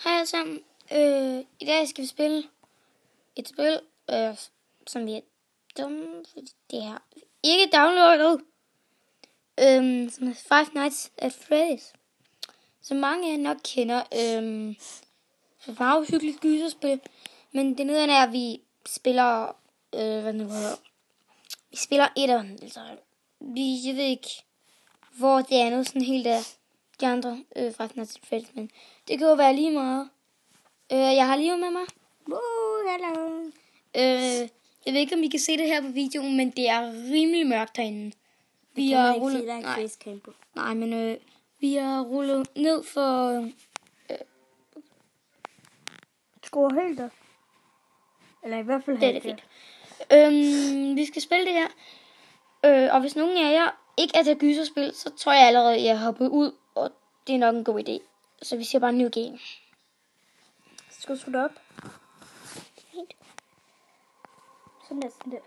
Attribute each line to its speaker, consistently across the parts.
Speaker 1: Hej alle sammen. I dag skal vi spille et spil, som vi er dumme, fordi det er ikke downloadet. Som er Five Nights at Freddy's. Som mange af jer nok kender. Så det var jo hyggeligt gyserspil. Men det nederen er, at vi spiller, vi spiller etteren. Altså, jeg ved ikke, hvor det er noget sådan helt af de andre Five Nights at Freddy's. Men det kan jo være lige meget. Jeg har Leo med mig. Hello. Jeg ved ikke, om I kan se det her på videoen, men det er rimelig mørkt herinde. Vi har rullet... Nej, men vi har rullet ned for...
Speaker 2: Skruer helt op. Eller i hvert fald
Speaker 1: det er det fint. Vi skal spille det her. Og hvis nogen af jer ikke er til gyserspil, så tror jeg allerede, jeg har hoppet ud. Og det er nok en god idé. Så vi siger bare new game.
Speaker 2: Skal du slutte op? Fint. Sådan der.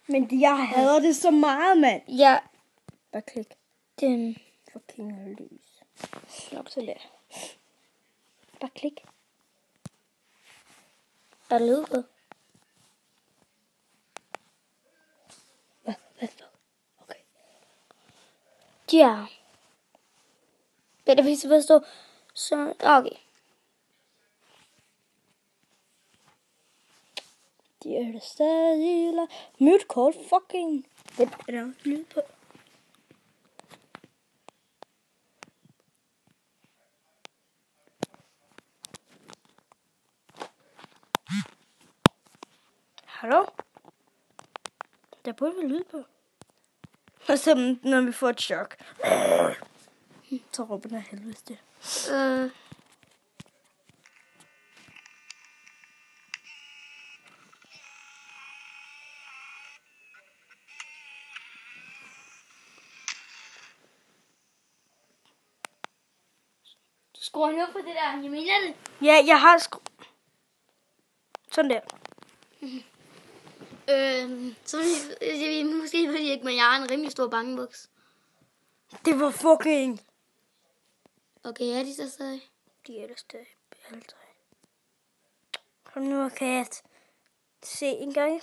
Speaker 2: Men jeg hader det så meget, mand.
Speaker 1: Ja.
Speaker 2: Bare klik.
Speaker 1: Den.
Speaker 2: Fucking lys. Sluk så der. Bare klik.
Speaker 1: Er det lyd på?
Speaker 2: Hvad så? Okay.
Speaker 1: Ja. Det er det, hvis jeg stå. Så, okay.
Speaker 2: De er der stadig mute call fucking. Vent, er der lyd på? Hallo? Der burde være lyd på. Og så når vi får et chok. Så råber den af helvede det.
Speaker 1: Du skruer ned på det der, jeg mener det.
Speaker 2: Ja, jeg har sådan der.
Speaker 1: Så vi måske ved ikke, men jeg har en rimelig stor bangebuks.
Speaker 2: Det var fucking.
Speaker 1: Okay, er de så stadig?
Speaker 2: De er der stadig alle tre. Og nu kan jeg se en gang.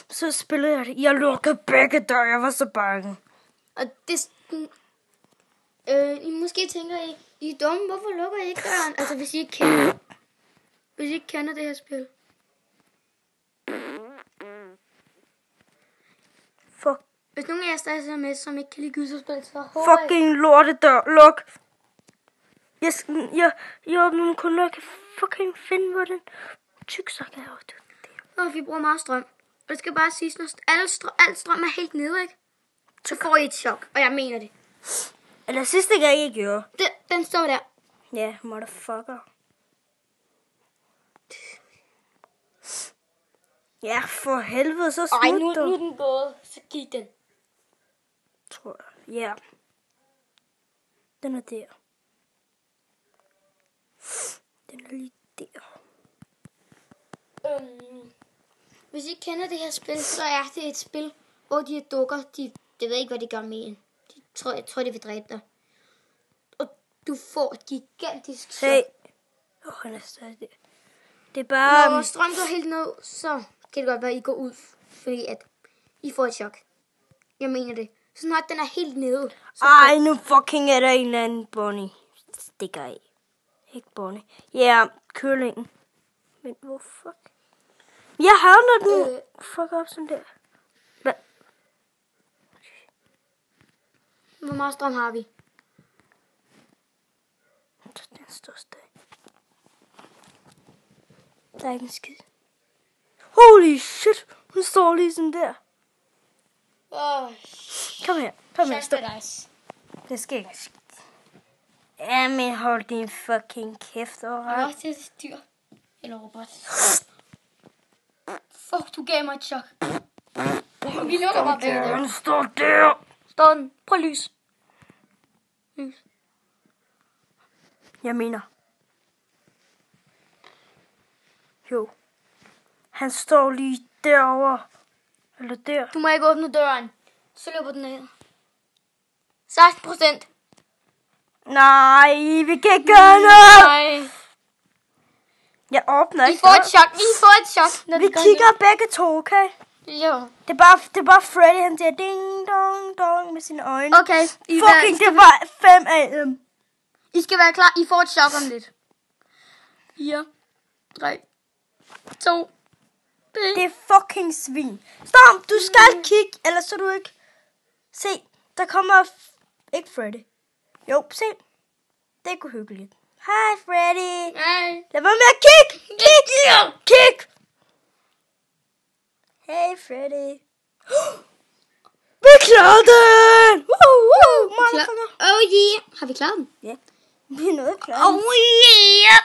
Speaker 2: Så spillede jeg det. Jeg lukkede begge døre. Jeg var så bange.
Speaker 1: Og det... I måske tænker, I er dumme. Hvorfor lukker I ikke døren? Altså, hvis I ikke kender det her spil.
Speaker 2: Fuck.
Speaker 1: Hvis nogen af jer stadig er med, som ikke kan lide gyserspil, så håber
Speaker 2: fucking lortedør. Luk. Jeg nu kun nok fucking finde, hvor den tyksak er.
Speaker 1: Og vi bruger meget strøm. Og det skal bare siges, når al strøm er helt nede, ikke? Så får I et chok, og jeg mener det.
Speaker 2: Eller sidste gang, jeg gjorde.
Speaker 1: Den står der.
Speaker 2: Ja, motherfucker. Ja, for helvede, så smut.
Speaker 1: Ej, nu er den gået. Så giv den.
Speaker 2: Tror jeg. Ja. Den er der. Den er lige der.
Speaker 1: Hvis I kender det her spil, så er det et spil, hvor de her dukker, det ved ikke, hvad de gør med en. Jeg tror, de vil dræbe dig. Og du får et gigantisk chok.
Speaker 2: Hey. Han er stadig der. Det er bare...
Speaker 1: Når strøm går helt ned, så kan det godt være, at I går ud, fordi at I får et chok. Jeg mener det. Så snart den er helt nede.
Speaker 2: Ej, nu fucking er der en eller anden Bonnie. Stikker af. Ikke Bonnie. Ja, kyllingen. Men hvor fuck? Jeg havner den. Fuck op sådan der. Hvad?
Speaker 1: Hvor meget strøm har vi?
Speaker 2: Den står stadig. Der er ikke en skid. Holy shit. Hun står lige sådan der. Kom her. Kom her. Stop. Det skal ikke ske. Jamen, hold din fucking kæft,
Speaker 1: Åh, det er et dyr. Eller robot. Fuck, du gav mig et chok. Vi lukker bare begge døre.
Speaker 2: Den står der.
Speaker 1: Står den? Prøv lys. Lys.
Speaker 2: Jeg mener. Jo. Han står lige derovre. Eller der.
Speaker 1: Du må ikke åbne døren. Så løber den ned. 16%.
Speaker 2: Nej, vi kan ikke gøre noget.
Speaker 1: Nej.
Speaker 2: Jeg åbner
Speaker 1: I
Speaker 2: ikke.
Speaker 1: får et chok. I får et chok, når
Speaker 2: Vi
Speaker 1: det går
Speaker 2: kigger begge to, okay?
Speaker 1: ned. Jo.
Speaker 2: Det er bare Freddy, han siger ding dong dong med sine øjne.
Speaker 1: Okay.
Speaker 2: Fucking, det var 5 af dem.
Speaker 1: I skal være klar. I får et chok om lidt. 4, 3, 2,
Speaker 2: Det er fucking svin. Storm, du skal kigge, ellers så du ikke... Se, der kommer... Ikke Freddy. Jo, se. Det er ikke uhyggeligt. Hej, Freddy.
Speaker 1: Nej.
Speaker 2: Lad være med at kigge. Kig. Hey, Freddy. Vi klarede den. Motherfucker.
Speaker 1: Oh yeah. Har vi klaret den?
Speaker 2: Ja, vi er noget klar.
Speaker 1: Oh yeah.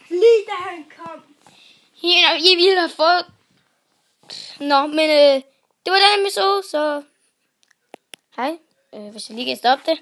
Speaker 2: Lige da han kom.
Speaker 1: Ja, jeg ville have fået... Nå, men det var den episode, så... Hej. Hvis jeg lige kan stoppe det.